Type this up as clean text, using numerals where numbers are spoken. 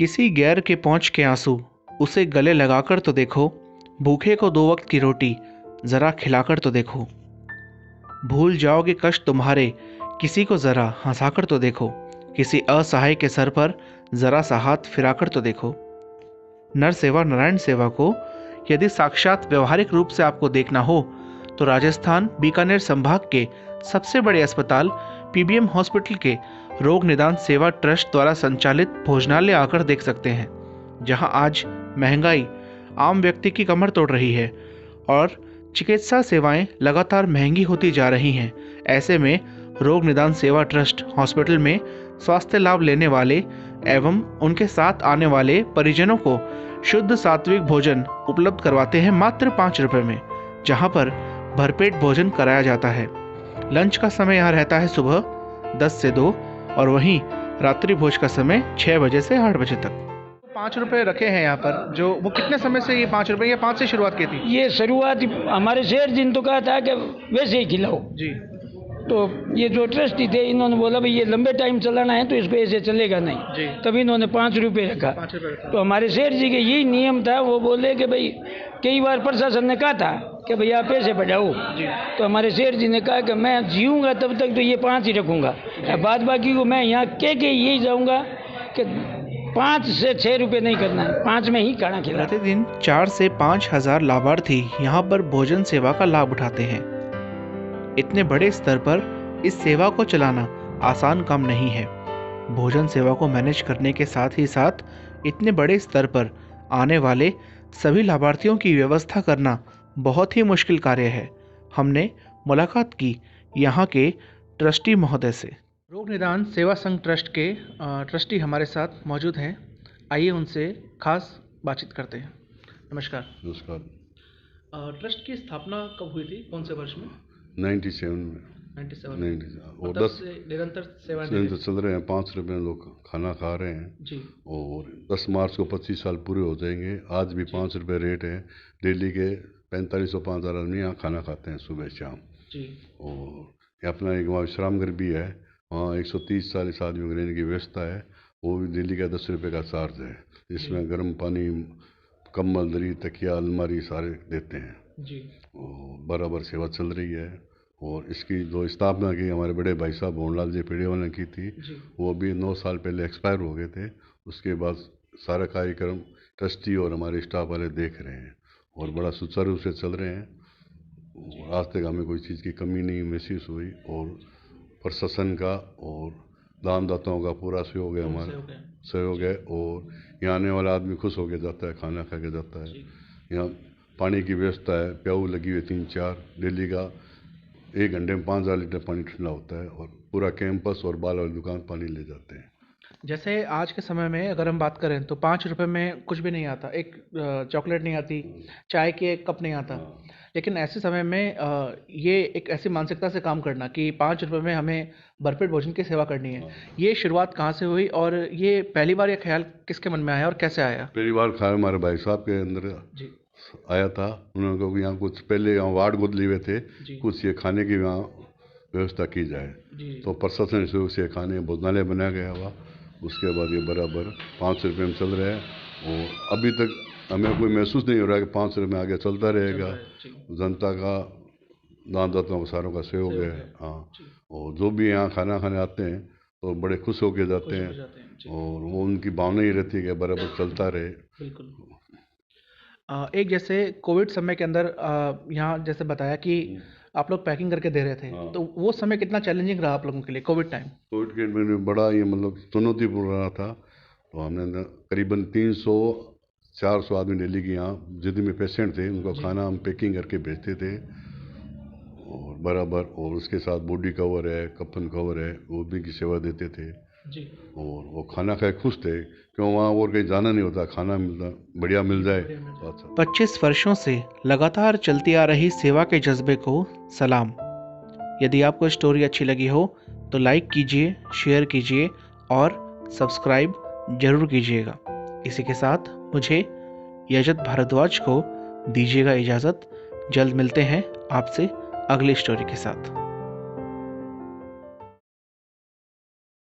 किसी गैर के पहुँच के आंसू उसे गले लगाकर तो देखो, भूखे को 2 वक्त की रोटी ज़रा खिलाकर तो देखो। भूल जाओगे कष्ट तुम्हारे, किसी को ज़रा हंसाकर तो देखो, किसी असहाय के सर पर ज़रा सा हाथ फिराकर तो देखो। नर सेवा नारायण सेवा को यदि साक्षात व्यवहारिक रूप से आपको देखना हो तो राजस्थान बीकानेर संभाग के सबसे बड़े अस्पताल पीबीएम हॉस्पिटल के रोग निदान सेवा ट्रस्ट द्वारा संचालित भोजनालय आकर देख सकते हैं, जहां आज महंगाई आम व्यक्ति की कमर तोड़ रही है और चिकित्सा सेवाएं लगातार महंगी होती जा रही हैं। ऐसे में रोग निदान सेवा ट्रस्ट हॉस्पिटल में स्वास्थ्य लाभ लेने वाले एवं उनके साथ आने वाले परिजनों को शुद्ध सात्विक भोजन उपलब्ध करवाते हैं मात्र 5 रुपये में, जहां पर भरपेट भोजन कराया जाता है। लंच का समय यहाँ रहता है सुबह 10 से 2 और वहीं रात्रि भोज का समय 6 बजे से 8 बजे तक। 5 रुपये रखे हैं यहाँ पर, जो वो कितने समय से ये 5 रुपये या 5 से शुरुआत की थी? ये शुरुआत हमारे शेर जिन तो कहा था कि वैसे ही खिलाओ जी। तो ये जो ट्रस्टी थे इन्होंने बोला भाई ये लंबे टाइम चलाना है तो इसको ऐसे चलेगा जी। नहीं, तभी इन्होंने 5 रुपये रखा। 5 रुपये रखा। तो हमारे शेर जी के यही नियम था, वो बोले कि भाई कई बार प्रशासन ने कहा था कि भैया आप पैसे बढ़ाओ, तो हमारे शेर जी ने कहा कि मैं जीऊँगा तब तक तो ये 5 ही रखूँगा, बाद बाकी को मैं यहाँ के यही जाऊँगा कि 5 से 6 रुपये नहीं करना है, 5 में ही खाना खिलाना। प्रतिदिन 4 से 5 हजार लाभार्थी यहाँ पर भोजन सेवा का लाभ उठाते हैं। इतने बड़े स्तर पर इस सेवा को चलाना आसान काम नहीं है। भोजन सेवा को मैनेज करने के साथ ही साथ इतने बड़े स्तर पर आने वाले सभी लाभार्थियों की व्यवस्था करना बहुत ही मुश्किल कार्य है। हमने मुलाकात की यहाँ के ट्रस्टी महोदय से। रोग निदान सेवा संघ ट्रस्ट के ट्रस्टी हमारे साथ मौजूद हैं। आइए उनसे खास बातचीत करते हैं। नमस्कार। नमस्कार। ट्रस्ट की स्थापना कब हुई थी, कौन से वर्ष में? 97 में। 97 और तब 10 से निरंतर सेवा तो चल रहे हैं। 5 रुपये में लोग खाना खा रहे हैं जी। और 10 मार्च को 25 साल पूरे हो जाएंगे। आज भी 5 रुपये रेट है। दिल्ली के 4505 आदमी यहाँ खाना खाते हैं सुबह शाम जी। और अपना एक वहाँ विश्राम घर भी है, वहाँ 130 40 आदमी को रहने की व्यवस्था है। वो भी दिल्ली का 10 रुपये का चार्ज है, जिसमें गर्म पानी, कम्बल, दरी, तकिया, अलमारी सारे देते हैं जी। और बराबर सेवा चल रही है। और इसकी जो स्थापना की हमारे बड़े भाई साहब भोनलाल जी पेड़ेवाल ने की थी, वो भी 9 साल पहले एक्सपायर हो गए थे। उसके बाद सारा कार्यक्रम ट्रस्टी और हमारे स्टाफ वाले देख रहे हैं और बड़ा सुचारू रूप से चल रहे हैं। आज तक हमें कोई चीज़ की कमी नहीं महसूस हुई और प्रशासन का और दानदाताओं का पूरा सहयोग है, हमारा सहयोग है। और यहाँ आने वाला आदमी खुश होकर जाता है, खाना खा के जाता है। यहाँ पानी की व्यवस्था है, प्याऊ लगी हुई 3-4, दिल्ली का 1 घंटे में 5000 लीटर पानी ठंडा होता है और पूरा कैंपस और बाल वाली दुकान पानी ले जाते हैं। जैसे आज के समय में अगर हम बात करें तो 5 रुपये में कुछ भी नहीं आता, एक चॉकलेट नहीं आती, चाय की एक कप नहीं आता। लेकिन ऐसे समय में ये एक ऐसी मानसिकता से काम करना कि 5 रुपये में हमें भरपेट भोजन की सेवा करनी है, ये शुरुआत कहाँ से हुई और ये पहली बार ये ख्याल किसके मन में आया और कैसे आया? पहली बार ख्याल हमारे भाई साहब के अंदर जी। आया था। उन्होंने कहा कि यहाँ कुछ पहले यहाँ वार्ड गोद लिए हुए थे, कुछ ये खाने की वहाँ व्यवस्था की जाए। तो प्रशासन से खाने भोजनालय बनाया गया हुआ। उसके बाद ये बराबर 5 रुपये में चल रहे हैं और अभी तक हमें कोई महसूस नहीं हो रहा है कि 5 रुपये में आगे चलता रहेगा। जनता का, दानदाताओं का, सारों का सहयोग है। हाँ, और जो भी यहाँ खाना खाने आते हैं तो बड़े खुश होकर जाते हैं और वो उनकी भावना ही रहती है कि बराबर चलता रहे। बिल्कुल। एक जैसे कोविड समय के अंदर यहाँ जैसे बताया कि आप लोग पैकिंग करके दे रहे थे, तो वो समय कितना चैलेंजिंग रहा आप लोगों के लिए कोविड टाइम? कोविड के में बड़ा ये मतलब चुनौतीपूर्ण रहा था। तो हमने करीबन 300-400 आदमी दिल्ली के यहाँ जितने भी पेशेंट थे उनको खाना हम पैकिंग करके भेजते थे और बराबर। और उसके साथ बॉडी कवर है, कफन कवर है, वो भी की सेवा देते थे जी। और वो खाना खाए खुश थे, क्यों वहाँ और कहीं जाना नहीं होता, खाना मिलता बढ़िया मिल जाए। 25 वर्षों से लगातार चलती आ रही सेवा के जज्बे को सलाम। यदि आपको स्टोरी अच्छी लगी हो तो लाइक कीजिए, शेयर कीजिए और सब्सक्राइब जरूर कीजिएगा। इसी के साथ मुझे यजत भारद्वाज को दीजिएगा इजाज़त। जल्द मिलते हैं आपसे अगली स्टोरी के साथ।